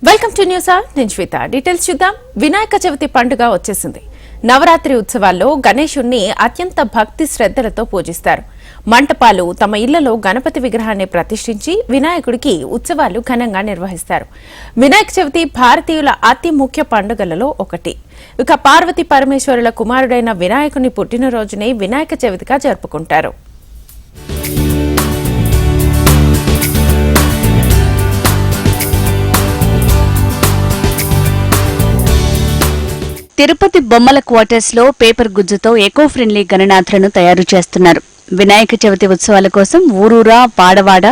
Welcome to news all. నేను శ్వేత. Details చూద్దాం. వినాయక చవితి పండుగ వచ్చేసింది. నవరాత్రి ఉత్సవాల్లో గణేశుణ్ణి అత్యంత భక్తి శ్రద్ధలతో పూజిస్తారు. మంటపాలు తమ ఇళ్లలో గణపతి విగ్రహాన్ని ప్రతిష్ఠించి వినాయకుడికి ఉత్సవాలు ఘనంగా నిర్వహిస్తారు. వినాయక చవితి భారతీయుల అతి ముఖ్య పండుగలలో ఒకటి. ఇక పార్వతీ పరమేశ్వరుల కుమారుడైన వినాయకుని పుట్టినరోజునే వినాయక చవితిగా జరుపుకుంటారు. తిరుపతి బొమ్మల క్వార్టర్స్ లో పేపర్ గుజ్జుతో ఎకో ఫ్రెండ్లీ గణనాథులను తయారు చేస్తున్నారు. వినాయక చవితి ఉత్సవాల కోసం ఊరూరా వాడవాడ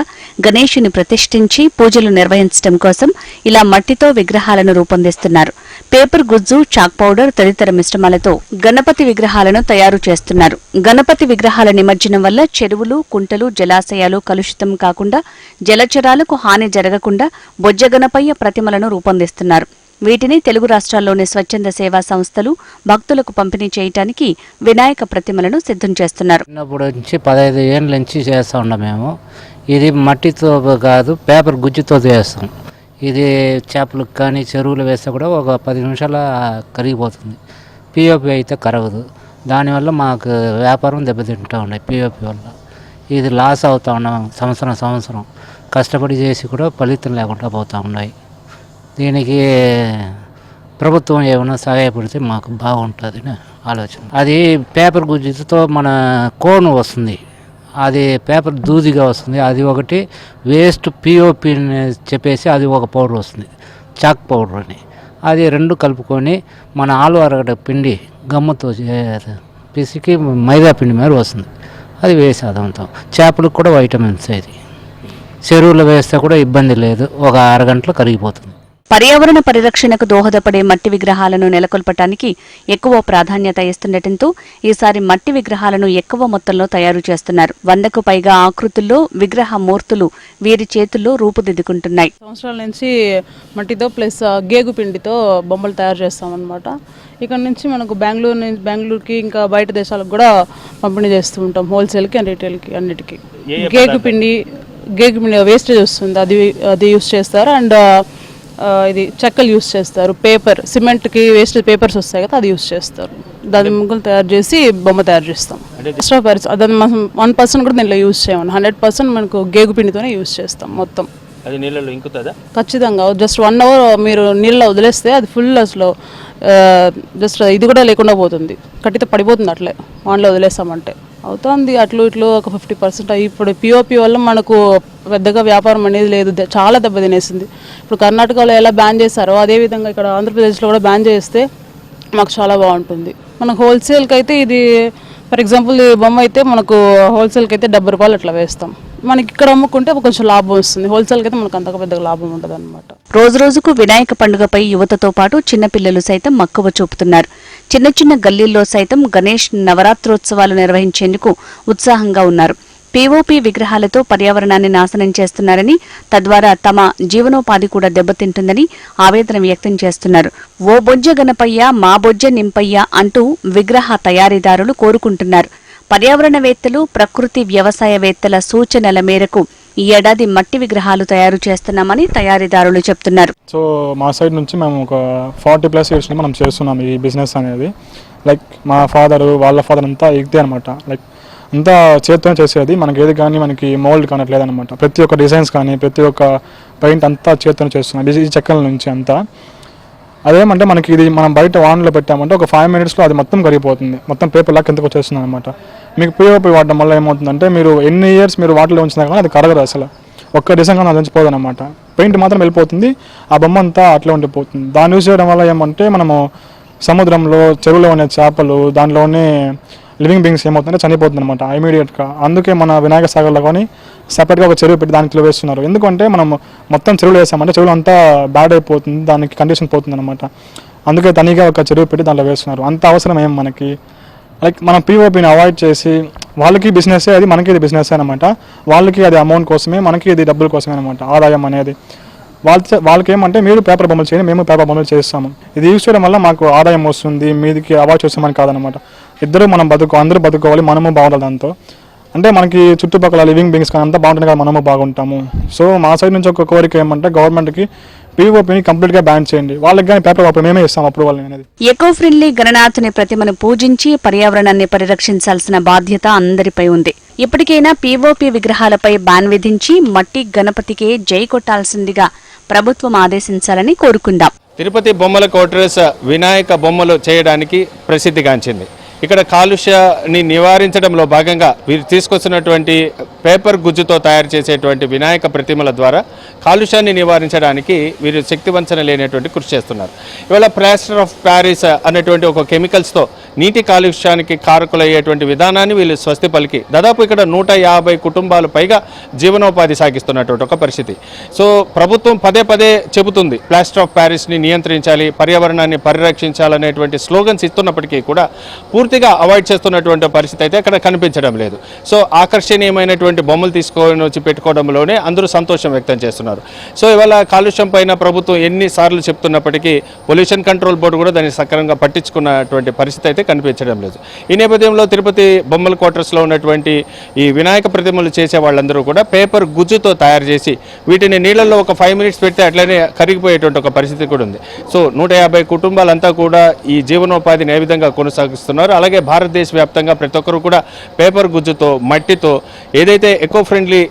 గణేశుని ప్రతిష్ఠించి పూజలు నిర్వహించడం కోసం ఇలా మట్టితో విగ్రహాలను రూపొందిస్తున్నారు. పేపర్ గుజ్జు, చాక్ పౌడర్ తదితర మిశ్రమాలతో గణపతి విగ్రహాలను తయారు చేస్తున్నారు. గణపతి విగ్రహాల నిమజ్జనం వల్ల చెరువులు, కుంటలు, జలాశయాలు కలుషితం కాకుండా జలచరాలకు హాని జరగకుండా బొజ్జ గణపయ్య ప్రతిమలను రూపొందిస్తున్నారు. వీటిని తెలుగు రాష్ట్రాల్లోని స్వచ్ఛంద సేవా సంస్థలు భక్తులకు పంపిణీ చేయడానికి వినాయక ప్రతిమలను సిద్ధం చేస్తున్నారు. చిన్నప్పటి నుంచి 15 ఏళ్ళ నుంచి చేస్తూ ఉన్నాం మేము. ఇది మట్టితో కాదు, పేపర్ గుజ్జుతో చేస్తాం. ఇది చేపలకు కానీ చెరువులు వేస్తే కూడా ఒక 10 నిమిషాల కరిగిపోతుంది. పిఓపి అయితే కరగదు. దానివల్ల మాకు వ్యాపారం దెబ్బతింటూ ఉన్నాయి. పిఓపి వల్ల ఇది లాస్ అవుతూ ఉన్నాం. సంవత్సరం కష్టపడి చేసి కూడా ఫలితం లేకుండా పోతూ ఉన్నాయి. దీనికి ప్రభుత్వం ఏమైనా సహాయపడితే మాకు బాగుంటుందని ఆలోచన. అది పేపర్ గుజ్జుతో మన కోన్ వస్తుంది, అది పేపర్ దూదిగా వస్తుంది. అది ఒకటి వేస్ట్ పిఓపి చెప్పేసి అది ఒక పౌడర్ వస్తుంది, చాక్ పౌడర్ అని. అది రెండు కలుపుకొని మన ఆలు అరగడ పిండి గమ్మతో పిసికి మైదా పిండి మీద వస్తుంది. అది వేసి అదంతా చేపలకు కూడా వైటమిన్స్. ఇది చెరువులో వేస్తే కూడా ఇబ్బంది లేదు, ఒక అరగంటలో కరిగిపోతుంది. పర్యావరణ పరిరక్షణకు దోహదపడే మట్టి విగ్రహాలను నెలకొల్పటానికి ఎక్కువ ప్రాధాన్యత ఇస్తుండటంతో ఈసారి మట్టి విగ్రహాలను ఎక్కువ మొత్తంలో తయారు చేస్తున్నారు. 100కు పైగా ఆకృతుల్లో విగ్రహ మూర్తులు వీరి చేతుల్లో రూపుదిద్దుకుంటున్నాయి. సంవత్సరాల నుంచి మట్టితో ప్లస్ గేగు పిండితో బొమ్మలు తయారు చేస్తామన్నమాట. ఇక్కడ నుంచి మనకు బెంగళూరుకి ఇంకా బయట దేశాలకు కూడా పంపిణీ చేస్తూ ఉంటాం, హోల్సేల్కి అండ్ రీటైల్కి అన్నిటికీ. గేగు పిండి వేస్టేజ్ వస్తుంది, అది యూస్ చేస్తారు. అండ్ ఇది చెక్కలు యూస్ చేస్తారు. పేపర్, సిమెంట్కి వేస్ట్ పేపర్స్ వస్తాయి కదా, అది యూస్ చేస్తారు. దాని ముగ్గులు తయారు చేసి బొమ్మ తయారు చేస్తాం. ఎక్స్ట్రా పర్స్ దాన్ని మనం 1% కూడా దీంట్లో యూస్ చేయమని, 100% మనకు గేగు పిండితోనే యూస్ చేస్తాం మొత్తం. అది నీళ్ళలో ఇంకుతుందా? ఖచ్చితంగా. జస్ట్ 1 అవర్ మీరు నీళ్ళలో వదిలేస్తే అది ఫుల్ అసలు జస్ట్ ఇది కూడా లేకుండా పోతుంది, కట్టితో పడిపోతుంది. అట్లే వాన్లో వదిలేస్తామంటే అవుతుంది. అట్లు ఇట్లు ఒక 50%. ఇప్పుడు పిఓపి వల్ల మనకు పెద్దగా వ్యాపారం అనేది లేదు, చాలా దెబ్బతినేసింది. ఇప్పుడు కర్ణాటకలో ఎలా బ్యాన్ చేశారో అదేవిధంగా ఇక్కడ ఆంధ్రప్రదేశ్లో కూడా బ్యాన్ చేస్తే మాకు చాలా బాగుంటుంది. మనకు హోల్సేల్కి అయితే ఇది ఫర్ ఎగ్జాంపుల్ ఈ బొమ్మ అయితే మనకు హోల్సేల్కి అయితే 70 రూపాయలు అట్లా వేస్తాం. మనకి ఇక్కడ అమ్ముకుంటే కొంచెం లాభం వస్తుంది, హోల్సేల్కి అయితే మనకు అంతగా పెద్దగా లాభం ఉంటుంది అనమాట. రోజురోజుకు వినాయక పండుగపై యువతతో పాటు చిన్నపిల్లలు సైతం మక్కువ చూపుతున్నారు. చిన్న గల్లీల్లో సైతం గణేష్ నవరాత్రోత్సవాలు నిర్వహించేందుకు ఉత్సాహంగా ఉన్నారు. పీఓపీ విగ్రహాలతో పర్యావరణాన్ని నాశనం చేస్తున్నారని, తద్వారా తమ జీవనోపాధి కూడా దెబ్బతింటుందని ఆవేదన వ్యక్తం చేస్తున్నారు. ఓ బొజ్జ గణపయ్య మా బొజ్జ నింపయ్య అంటూ విగ్రహ తయారీదారులు కోరుకుంటున్నారు. పర్యావరణవేత్తలు, ప్రకృతి వ్యవసాయవేత్తల సూచనల మేరకు ఈ ఏడాది మట్టి విగ్రహాలు తయారు చేస్తున్నామని తయారీదారులు చెప్తున్నారు. సో మా సైడ్ నుంచి మేము ఒక 40+ ఇయర్స్ మనం చేస్తున్నాం ఈ బిజినెస్ అనేది. లైక్ మా ఫాదర్, వాళ్ళ ఫాదర్ అంతా ఇదే అనమాట. లైక్ అంతా చేతితోనే చేసేది. మనకి ఏది కానీ మనకి మోల్డ్ కానట్లేదనమాట. ప్రతి ఒక్క డిజైన్స్ కానీ ప్రతి ఒక్క పెయింట్ అంతా చేతితోనే చేస్తున్నాం, ఈ చెక్కల నుంచి అంతా. అదేమంటే మనకి ఇది మనం బయట వానలో పెట్టామంటే ఒక 5 minutesలో అది మొత్తం కరిగిపోతుంది, మొత్తం పేపర్ లాగా కిందకు వచ్చేస్తుంది అనమాట. మీకు పిఓపి వాడడం వల్ల ఏమవుతుందంటే మీరు ఎన్ని ఇయర్స్ మీరు వాటర్లో ఉంచినా కానీ అది కరగదు, అసలు ఒక్క డిజైన్ కానీ అది ఉంచిపోదు అనమాట. పెయింట్ మాత్రం వెళ్ళిపోతుంది, ఆ బొమ్మ అంతా అట్లా ఉండిపోతుంది. దాన్ని యూజ్ చేయడం వల్ల ఏమంటే మనము సముద్రంలో, చెరువులో ఉన్న చేపలు, దానిలోనే లివింగ్ బీయింగ్స్ ఏమవుతుందంటే చనిపోతుంది అనమాట ఇమీడియట్గా. అందుకే మన వినాయక సాగర్లో కానీ సపరేట్గా ఒక చెరువు పెట్టి దాంట్లో వేస్తున్నారు. ఎందుకంటే మనం మొత్తం చెరువులు వేసామంటే చెరువులు అంతా బ్యాడ్ అయిపోతుంది, దానికి కండిషన్ పోతుంది అనమాట. అందుకే తనిగా ఒక చెరువు పెట్టి దాంట్లో వేస్తున్నారు. అంత అవసరం ఏం మనకి. లైక్ మనం పీఓపీని అవాయిడ్ చేసి వాళ్ళకి బిజినెస్సే అది, మనకి ఇది బిజినెస్ అనమాట. వాళ్ళకి అది అమౌంట్ కోసమే, మనకి ఇది డబ్బుల కోసమే అనమాట, ఆదాయం అనేది. వాళ్ళకి ఏమంటే మీరు పేపర్ బొమ్మలు చేయండి, మేము పేపర్ బొమ్మలు చేస్తాము. ఇది యూజ్ చేయడం వల్ల మాకు ఆదాయం వస్తుంది, మీదికి అవాయిడ్ చేస్తామని కాదనమాట. ఇద్దరు మనం అందరూ బతుకోవాలి, మనము బాగుండాలి దాంతో. అంటే మనకి చుట్టుపక్కల లివింగ్ బీయింగ్స్ కానీ అంతా బాగుంటుంది కదా, మనము బాగుంటాము. సో మా సైడ్ నుంచి ఒక కోరిక ఏమంటే గవర్నమెంట్కి పీఓపీని కంప్లీట్గా బ్యాన్ చేయండి. వాళ్ళకి కానీ పేపర్ పేపర్ మేమే ఇస్తాం అప్రూవల్ అనేది. ఎకో ఫ్రెండ్లీ గణనాథుని ప్రతిమను పూజించి పర్యావరణాన్ని పరిరక్షించాల్సిన బాధ్యత అందరిపై ఉంది. ఇప్పటికైనా పీఓపీ విగ్రహాలపై బ్యాన్ విధించి మట్టి గణపతికే జై కొట్టాల్సిందిగా ప్రభుత్వం ఆదేశించాలని కోరుకుందాం. తిరుపతి బొమ్మల కోటర్స్ వినాయక బొమ్మలు చేయడానికి ప్రసిద్ధిగాంచింది. ఇక్కడ కాలుష్యాన్ని నివారించడంలో భాగంగా వీరు తీసుకొచ్చినటువంటి పేపర్ గుజ్జుతో తయారు చేసేటువంటి వినాయక ప్రతిమల ద్వారా కాలుష్యాన్ని నివారించడానికి వీరు శక్తివంచన లేనటువంటి కృషి చేస్తున్నారు. ఇవాళ ప్లాస్టర్ ఆఫ్ ప్యారిస్ అనేటువంటి ఒక కెమికల్స్తో నీటి కాలుష్యానికి కారకులయ్యేటువంటి విధానాన్ని వీళ్ళు స్వస్తి పలికి దాదాపు ఇక్కడ 150 కుటుంబాలు పైగా జీవనోపాధి సాగిస్తున్నటువంటి ఒక పరిస్థితి. సో ప్రభుత్వం పదే పదే చెబుతుంది ప్లాస్టర్ ఆఫ్ ప్యారిస్ని నియంత్రించాలి, పర్యావరణాన్ని పరిరక్షించాలనేటువంటి స్లోగన్స్ ఇస్తున్నప్పటికీ కూడా పూర్తిగా అవాయిడ్ చేస్తున్నటువంటి పరిస్థితి అయితే అక్కడ కనిపించడం లేదు. సో ఆకర్షణీయమైనటువంటి బొమ్మలు తీసుకొని వచ్చి పెట్టుకోవడంలోనే అందరూ సంతోషం వ్యక్తం చేస్తున్నారు. సో ఇవాళ కాలుష్యం పైన ప్రభుత్వం ఎన్నిసార్లు చెప్తున్నప్పటికీ పొల్యూషన్ కంట్రోల్ బోర్డు కూడా దాన్ని సక్రమంగా పట్టించుకున్నటువంటి పరిస్థితి అయితే కనిపించడం లేదు. ఈ నేపథ్యంలో తిరుపతి బొమ్మల క్వార్టర్స్లో ఉన్నటువంటి ఈ వినాయక ప్రతిమలు చేసే వాళ్ళందరూ కూడా పేపర్ గుజ్జుతో తయారు చేసి వీటిని నీళ్ళల్లో ఒక 5 మినిట్స్ పెడితే అట్లనే కరిగిపోయేటువంటి ఒక పరిస్థితి కూడా ఉంది. సో 150 కుటుంబాలంతా కూడా ఈ జీవనోపాధిని ఏ విధంగా కొనసాగిస్తున్నారు. అలాగే భారతదేశ వ్యాప్తంగా ప్రతి ఒక్కరు కూడా పేపర్ గుజ్జుతో మట్టితో ఏదైతే ఎకో ఫ్రెండ్లీ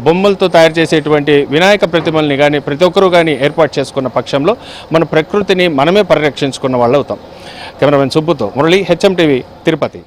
బొమ్మలతో తయారు చేసేటువంటి వినాయక ప్రతిమల్ని కానీ ప్రతి ఒక్కరూ కానీ ఏర్పాటు చేసుకున్న పక్షంలో మన ప్రకృతిని మనమే పరిరక్షించుకున్న వాళ్ళు అవుతాం. కెమెరామెన్ సుబ్బుతో మురళి, హెచ్ఎం టీవీ, తిరుపతి.